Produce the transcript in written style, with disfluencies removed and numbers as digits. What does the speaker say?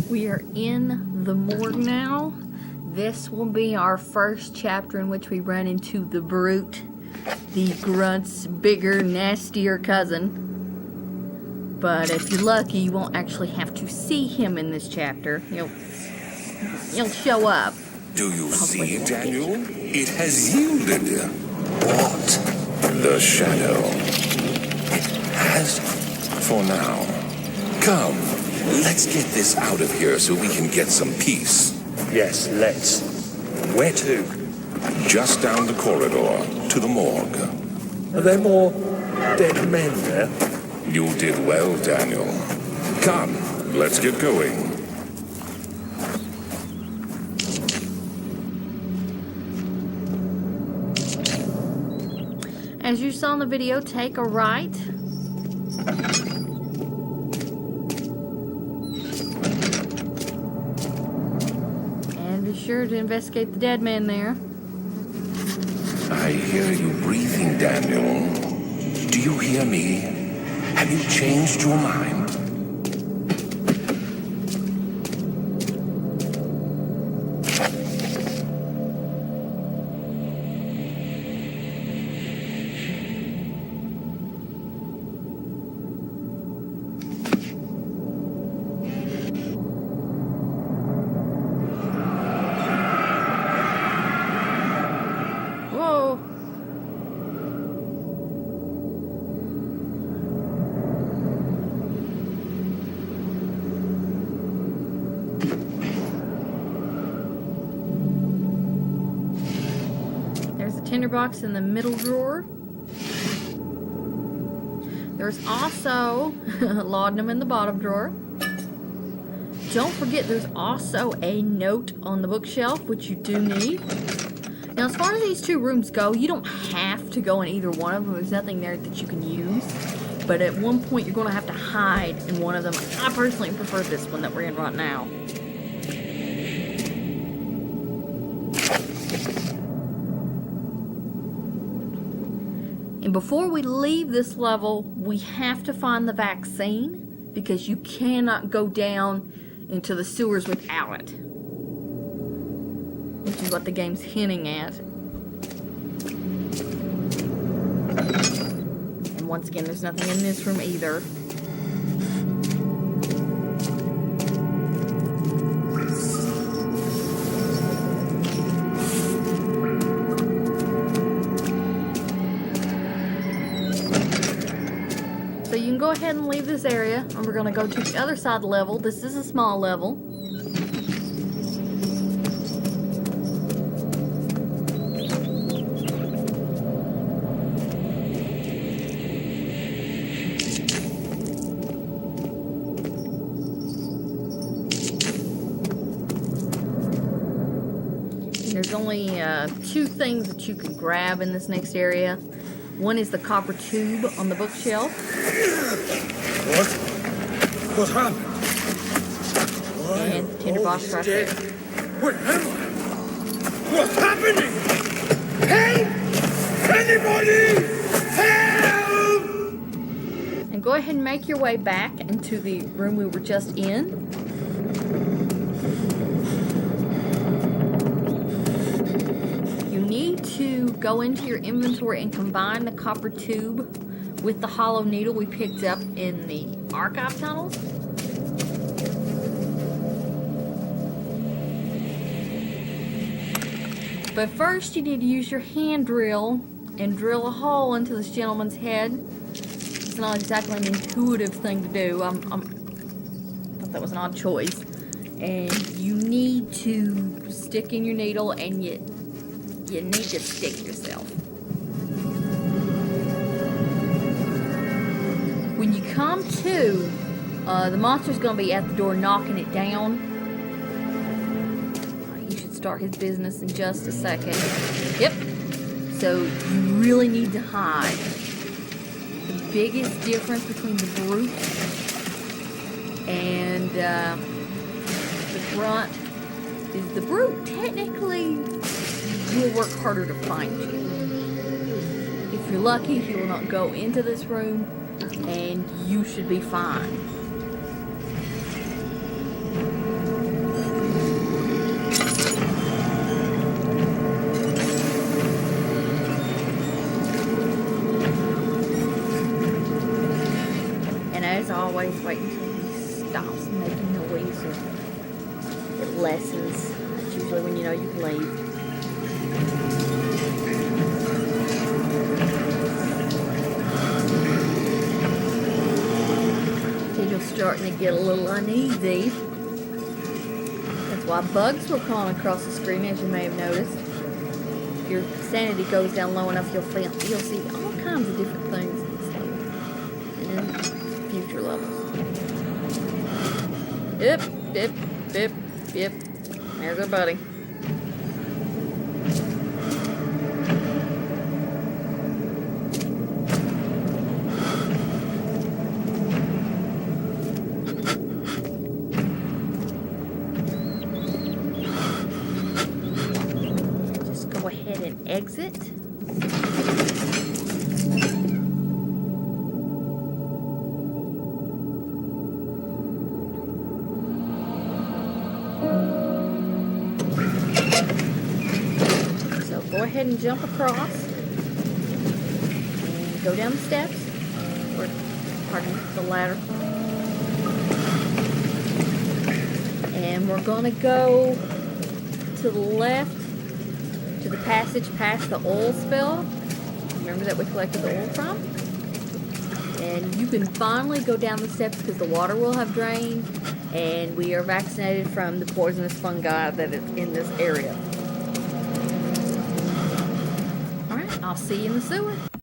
We are in the morgue now. This will be our first chapter in which we run into the Brute, the Grunt's bigger, nastier cousin. But if you're lucky, you won't actually have to see him in this chapter. He'll show up. Do you see, Daniel? It has yielded. What? The shadow. It has, for now. Come, let's get this out of here so we can get some peace. Yes, let's. Where to? Just down the corridor, to the morgue. Are there more dead men there? You did well, Daniel. Come, let's get going. As you saw in the video, take a right. And be sure to investigate the dead man there. I hear you breathing, Daniel. Do you hear me? Have you changed your mind? Tinderbox in the middle drawer. There's also laudanum in the bottom drawer. Don't forget there's also a note on the bookshelf, which you do need. Now, as far as these two rooms go, you don't have to go in either one of them. There's nothing there that you can use. But at one point, you're going to have to hide in one of them. I personally prefer this one that we're in right now. And before we leave this level, we have to find the vaccine because you cannot go down into the sewers without it. Which is what the game's hinting at. And once again, there's nothing in this room either. So you can go ahead and leave this area, and we're going to go to the other side of the level. This is a small level. And there's only two things that you can grab in this next area. One is the copper tube on the bookshelf. What? What happened? And the tinderbox right there. Where am I? What's happening? Help! Anybody! Help! And go ahead and make your way back into the room we were just in. You need to go into your inventory and combine the copper tube with the hollow needle we picked up in the archive tunnels. But first you need to use your hand drill and drill a hole into this gentleman's head. It's not exactly an intuitive thing to do. I thought that was an odd choice. And you need to stick in your needle, and you need to stick yourself. When you come to, the monster's going to be at the door knocking it down. You should start his business in just a second. Yep. So you really need to hide. The biggest difference between the Brute and the Grunt is the Brute technically will work harder to find you. If you're lucky, he will not go into this room, and you should be fine. making noise or it lessens. That's usually when you know you can leave. Tito's starting to get a little uneasy. That's why bugs were crawling across the screen, as you may have noticed. If your sanity goes down low enough, you'll see all kinds of different things in future levels. Yep. There's our buddy. Just go ahead and exit. Go ahead and jump across and go down the steps, or pardon me, the ladder. And we're going to go to the left to the passage past the oil spill. Remember that we collected the oil from? And you can finally go down the steps because the water will have drained and we are vaccinated from the poisonous fungi that is in this area. I'll see you in the sewer.